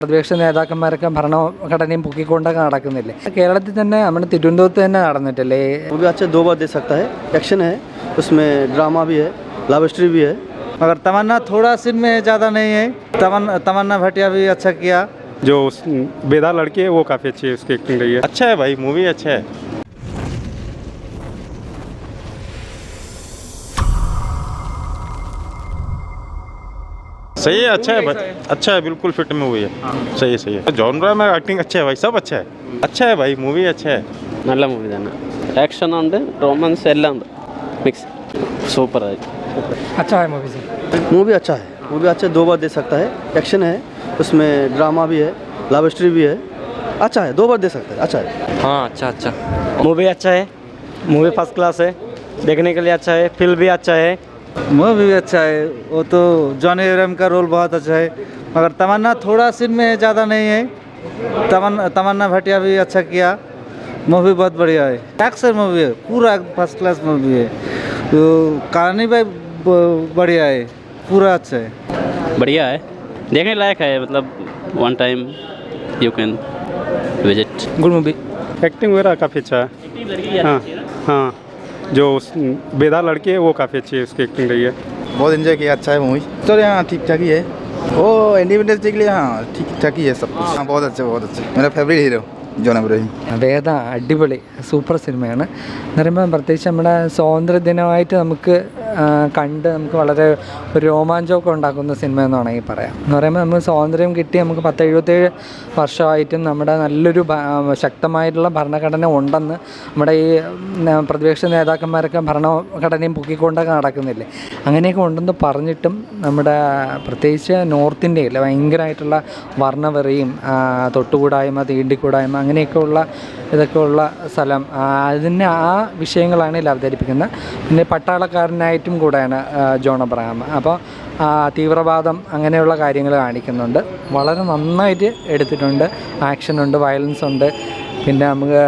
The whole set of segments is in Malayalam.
പ്രതിപക്ഷ നേതാക്കന്മാരൊക്കെ ഭരണഘടനയും പൊക്കിക്കൊണ്ടൊക്കെ നടക്കുന്നില്ലേ? കേരളത്തിൽ തന്നെ നമ്മുടെ തിരുവനന്തപുരത്ത് തന്നെ നടന്നിട്ടില്ലേ? मूवी अच्छा 2 बार देख सकता है। एक्शन है, उसमें ड्रामा भी है, लव स्टोरी भी है। मगर तमन्ना थोड़ा सीन में ज़्यादा नहीं है। तमन्ना भाटिया भी अच्छा किया। जो बेदा लड़की है वो काफ़ी अच्छी है, उसकी एक्टिंग रही है। अच्छा है भाई, मूवी अच्छा है। सही है, अच्छा है भाई, अच्छा है, बिल्कुल फिट में हुई है। सही है जॉनरा में एक्टिंग अच्छा है भाई, सब अच्छा है भाई, मूवी अच्छा है। നല്ല മൂവി തന്നെ, ആക്ഷൻ ഉണ്ട്, റൊമാൻസ് എല്ലാം ഉണ്ട്, മിക്സ് സൂപ്പറായി. अच्छा है मूवी से। मूवी अच्छा है, मूवी अच्छा 2 बार देख सकता है। एक्शन है, उसमें ड्रामा भी है, लव स्टोरी भी है। अच्छा है, 2 बार देख सकता है, अच्छा है। हाँ अच्छा मूवी अच्छा है, मूवी फर्स्ट क्लास है, देखने के लिए अच्छा है, फिल्म भी अच्छा है। मूवी भी अच्छा है, वो तो जॉनी एब्राहम का रोल बहुत अच्छा है। मगर तमन्ना थोड़ा सीन में ज़्यादा नहीं है। तमन्ना भाटिया भी अच्छा किया। मूवी बहुत बढ़िया है, एक्शन मूवी है, पूरा फर्स्ट क्लास मूवी है। तो कहानी भी बढ़िया है, पूरा अच्छा है, बढ़िया है, देखने लायक है, मतलब one time you can visit. Good movie. Acting वगैरह काफ़ी अच्छा है। हाँ, जो बेदा लड़की है वो काफ़ी अच्छी है, उसकी एक्टिंग रही है। बहुत एंजॉय किया, अच्छा है मूवी। स्टोरी हाँ ठीक ठाक ही है, वो इंडिपेंडेंस डे के लिए हाँ ठीक ठाक ही है सब कुछ। हाँ बहुत अच्छा, मेरा फेवरेट हीरो ജോൺ എബ്രഹാം. വേദ അടിപൊളി സൂപ്പർ സിനിമയാണ്. എന്ന് പറയുമ്പോൾ പ്രത്യേകിച്ച് നമ്മുടെ സ്വാതന്ത്ര്യ ദിനമായിട്ട് നമുക്ക് നമുക്ക് വളരെ ഒരു രോമാഞ്ചമൊക്കെ ഉണ്ടാക്കുന്ന സിനിമ എന്ന് വേണമെങ്കിൽ പറയാം. എന്ന് പറയുമ്പോൾ നമ്മൾ സ്വാതന്ത്ര്യം കിട്ടി നമുക്ക് 10-77 വർഷമായിട്ടും നമ്മുടെ നല്ലൊരു ശക്തമായിട്ടുള്ള ഭരണഘടന ഉണ്ടെന്ന് നമ്മുടെ ഈ പ്രതിപക്ഷ നേതാക്കന്മാരൊക്കെ ഭരണഘടനയും പൊക്കിക്കൊണ്ടൊക്കെ നടക്കുന്നില്ലേ? അങ്ങനെയൊക്കെ ഉണ്ടെന്ന് പറഞ്ഞിട്ടും നമ്മുടെ പ്രത്യേകിച്ച് നോർത്ത് ഇന്ത്യയിൽ ഭയങ്കരമായിട്ടുള്ള വർണ്ണവെറിയും തൊട്ടുകൂടായ്മ, തീണ്ടിക്കൂടായ്മ ഇതൊക്കെ ഉള്ള സ്ഥലം, അതിന് ആ വിഷയങ്ങളാണ് ഇതിൽ അവതരിപ്പിക്കുന്നത്. പിന്നെ പട്ടാളക്കാരനായിട്ടും കൂടെയാണ് ജോൺ എബ്രഹാം. അപ്പോൾ തീവ്രവാദം അങ്ങനെയുള്ള കാര്യങ്ങൾ കാണിക്കുന്നുണ്ട്. വളരെ നന്നായിട്ട് എടുത്തിട്ടുണ്ട്. ആക്ഷനുണ്ട്, വയലൻസ് ഉണ്ട്, പിന്നെ നമുക്ക്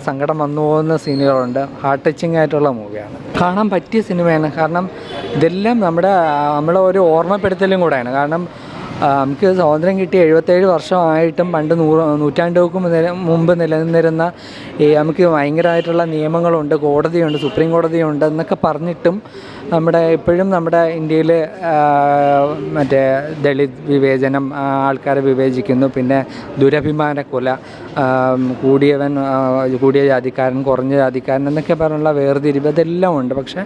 സങ്കടം വന്നു പോകുന്ന സീനുകളുണ്ട്. ഹാർട്ട് ടച്ചിങ് ആയിട്ടുള്ള മൂവിയാണ്, കാണാൻ പറ്റിയ സിനിമയാണ്. കാരണം ഇതെല്ലാം നമ്മളെ ഒരു ഓർമ്മപ്പെടുത്തലും കൂടെയാണ്. കാരണം നമുക്ക് സ്വാതന്ത്ര്യം കിട്ടി 77 വർഷമായിട്ടും പണ്ട് നൂറ്റാണ്ടുകൾക്ക് മുമ്പ് നിലനിന്നിരുന്ന നമുക്ക് ഭയങ്കരമായിട്ടുള്ള നിയമങ്ങളുണ്ട്, കോടതിയുണ്ട്, സുപ്രീം കോടതിയുണ്ട് എന്നൊക്കെ പറഞ്ഞിട്ടും ഇപ്പോഴും നമ്മുടെ ഇന്ത്യയിൽ മറ്റേ ദളിത് വിവേചനം, ആൾക്കാരെ വിവേചിക്കുന്നു, പിന്നെ ദുരഭിമാന കൊല, കൂടിയ ജാതിക്കാരൻ, കുറഞ്ഞ ജാതിക്കാരൻ എന്നൊക്കെ പറഞ്ഞുള്ള വേർതിരിവ് ഇതെല്ലാം ഉണ്ട്. പക്ഷേ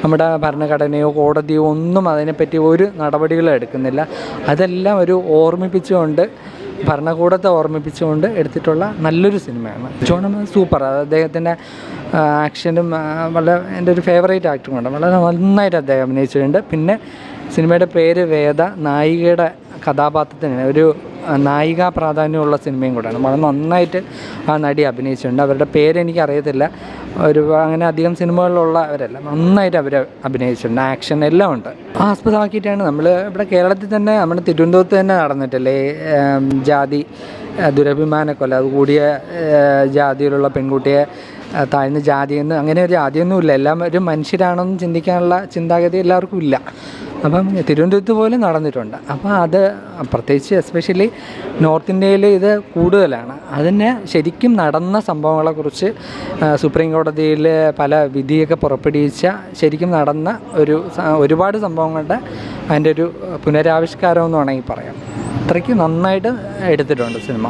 നമ്മുടെ ഭരണഘടനയോ കോടതിയോ ഒന്നും അതിനെപ്പറ്റി ഒരു നടപടികളും എടുക്കുന്നില്ല. അതെല്ലാം ഒരു ഓർമ്മിപ്പിച്ചുകൊണ്ട്, ഭരണകൂടത്തെ ഓർമ്മിപ്പിച്ചുകൊണ്ട് എടുത്തിട്ടുള്ള നല്ലൊരു സിനിമയാണ്. John super. അദ്ദേഹത്തിൻ്റെ ആക്ഷനും വളരെ എൻ്റെ ഒരു ഫേവറേറ്റ് ആക്ടറും ഉണ്ട്. വളരെ നന്നായിട്ട് അദ്ദേഹം അഭിനയിച്ചിട്ടുണ്ട്. പിന്നെ സിനിമയുടെ പേര് വേദ, നായികയുടെ കഥാപാത്രത്തിന് ഒരു നായികാ പ്രാധാന്യമുള്ള സിനിമയും കൂടെയാണ്. വളരെ നന്നായിട്ട് ആ നടി അഭിനയിച്ചിട്ടുണ്ട്. അവരുടെ പേരെനിക്കറിയത്തില്ല, അങ്ങനെ അധികം സിനിമകളിലുള്ളവരല്ല, നന്നായിട്ട് അവർ അഭിനയിച്ചിട്ടുണ്ട്. ആക്ഷൻ എല്ലാം ഉണ്ട്. ആസ്പദമാക്കിയിട്ടാണ് നമ്മൾ ഇവിടെ കേരളത്തിൽ തന്നെ നമ്മുടെ തിരുവനന്തപുരത്ത് തന്നെ നടന്നിട്ടില്ലേ ജാതി ദുരഭിമാനക്കൊല, അത് കൂടിയ ജാതിയിലുള്ള പെൺകുട്ടിയെ താഴ്ന്ന ജാതിയെന്ന് അങ്ങനെ ഒരു ജാതിയൊന്നുമില്ല, എല്ലാവരും മനുഷ്യരാണെന്ന് ചിന്തിക്കാനുള്ള ചിന്താഗതി എല്ലാവർക്കും ഇല്ല. അപ്പം തിരുവനന്തപുരത്ത് പോലെ നടന്നിട്ടുണ്ട്. അപ്പോൾ അത് പ്രത്യേകിച്ച് എസ്പെഷ്യലി നോർത്ത് ഇന്ത്യയിൽ ഇത് കൂടുതലാണ്. അതിന് ശരിക്കും നടന്ന സംഭവങ്ങളെക്കുറിച്ച് സുപ്രീം കോടതിയിൽ പല വിധിയൊക്കെ പുറപ്പെടുവിച്ച ശരിക്കും നടന്ന ഒരുപാട് സംഭവങ്ങളുടെ അതിൻ്റെ ഒരു പുനരാവിഷ്കാരം എന്ന് വേണമെങ്കിൽ പറയാം. അത്രയ്ക്ക് നന്നായിട്ട് എടുത്തിട്ടുണ്ട് സിനിമ.